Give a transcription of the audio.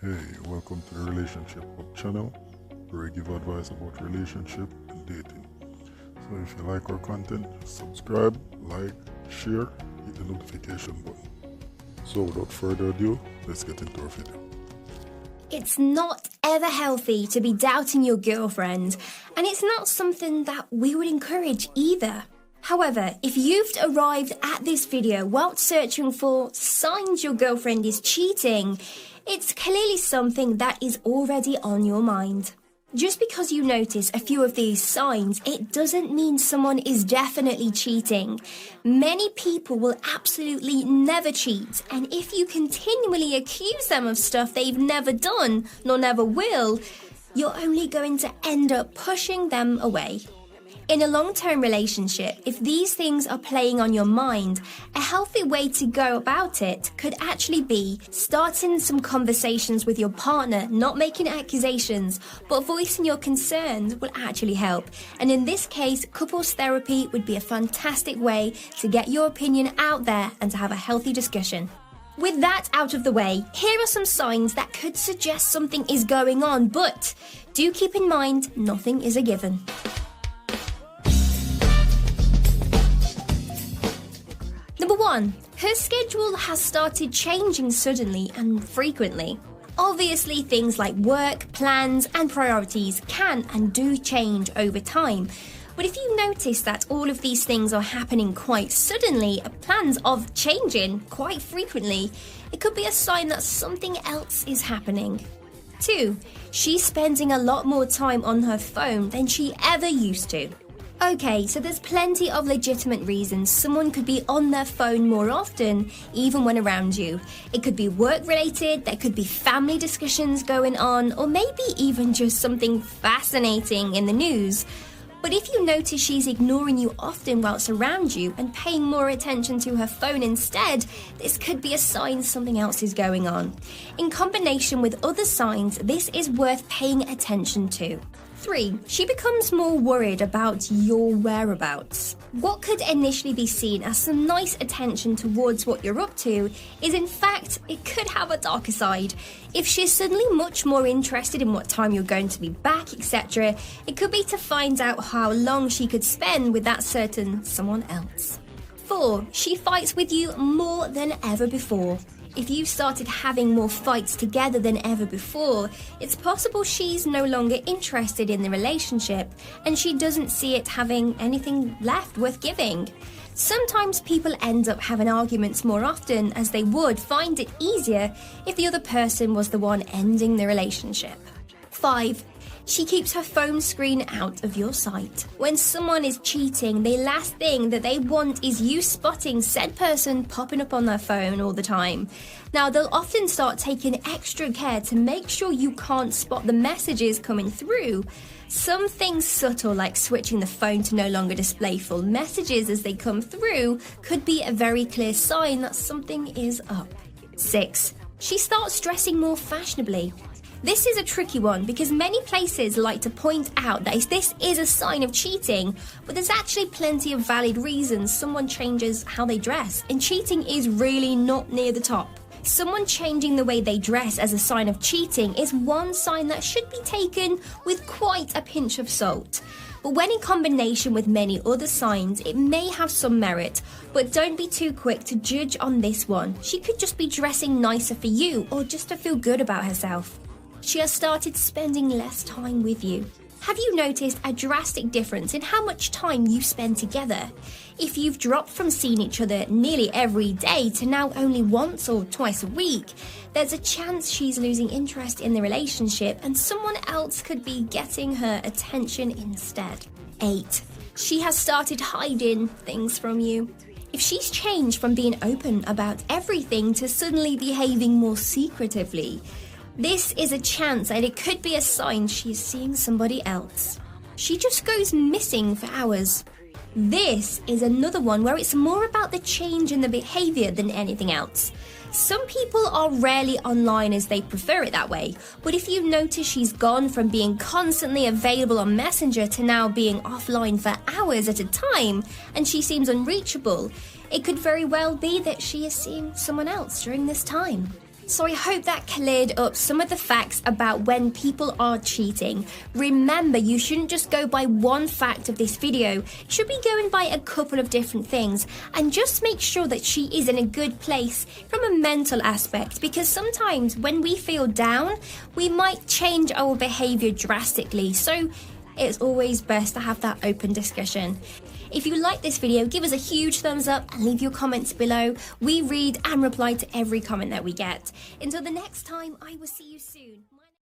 Hey, welcome to the Relationship Hub channel, where we give advice about relationship and dating. So if you like our content, subscribe, like, share, hit the notification button. So without further ado, let's get into our video. It's not ever healthy to be doubting your girlfriend, and it's not something that we would encourage either. However, if you've arrived at this video while searching for signs your girlfriend is cheating, it's clearly something that is already on your mind. Just because you notice a few of these signs, it doesn't mean someone is definitely cheating. Many people will absolutely never cheat, and if you continually accuse them of stuff they've never done, nor never will, you're only going to end up pushing them away. In a long-term relationship, if these things are playing on your mind, a healthy way to go about it could actually be starting some conversations with your partner, not making accusations, but voicing your concerns will actually help. And in this case, couples therapy would be a fantastic way to get your opinion out there and to have a healthy discussion. With that out of the way, here are some signs that could suggest something is going on, but do keep in mind, nothing is a given. Number 1, her schedule has started changing suddenly and frequently. Obviously, things like work, plans, and priorities can and do change over time. But if you notice that all of these things are happening quite suddenly, plans of changing quite frequently, it could be a sign that something else is happening. 2, she's spending a lot more time on her phone than she ever used to. Okay, so there's plenty of legitimate reasons someone could be on their phone more often, even when around you. It could be work-related, there could be family discussions going on, or maybe even just something fascinating in the news. But if you notice she's ignoring you often whilst around you and paying more attention to her phone instead, this could be a sign something else is going on. In combination with other signs, this is worth paying attention to. 3, she becomes more worried about your whereabouts. What could initially be seen as some nice attention towards what you're up to is in fact, it could have a darker side. If she's suddenly much more interested in what time you're going to be back, etc., it could be to find out how long she could spend with that certain someone else. 4, she fights with you more than ever before. If you've started having more fights together than ever before, it's possible she's no longer interested in the relationship and she doesn't see it having anything left worth giving. Sometimes people end up having arguments more often as they would find it easier if the other person was the one ending the relationship. 5, she keeps her phone screen out of your sight. When someone is cheating, the last thing that they want is you spotting said person popping up on their phone all the time. Now, they'll often start taking extra care to make sure you can't spot the messages coming through. Something subtle like switching the phone to no longer display full messages as they come through could be a very clear sign that something is up. 6, she starts dressing more fashionably. This is a tricky one because many places like to point out that this is a sign of cheating, but there's actually plenty of valid reasons someone changes how they dress, and cheating is really not near the top. Someone changing the way they dress as a sign of cheating is one sign that should be taken with quite a pinch of salt. But when in combination with many other signs, it may have some merit, but don't be too quick to judge on this one. She could just be dressing nicer for you or just to feel good about herself. She has started spending less time with you. Have you noticed a drastic difference in how much time you spend together? If you've dropped from seeing each other nearly every day to now only once or twice a week, there's a chance she's losing interest in the relationship and someone else could be getting her attention instead. 8, she has started hiding things from you. If she's changed from being open about everything to suddenly behaving more secretively, this is a chance that it could be a sign she's seeing somebody else. She just goes missing for hours. This is another one where it's more about the change in the behavior than anything else. Some people are rarely online as they prefer it that way, but if you notice she's gone from being constantly available on Messenger to now being offline for hours at a time, and she seems unreachable, it could very well be that she is seeing someone else during this time. So I hope that cleared up some of the facts about when people are cheating. Remember, you shouldn't just go by one fact of this video. You should be going by a couple of different things, and just make sure that she is in a good place from a mental aspect, because sometimes when we feel down, we might change our behavior drastically. So it's always best to have that open discussion. If you like this video, give us a huge thumbs up and leave your comments below. We read and reply to every comment that we get. Until the next time, I will see you soon.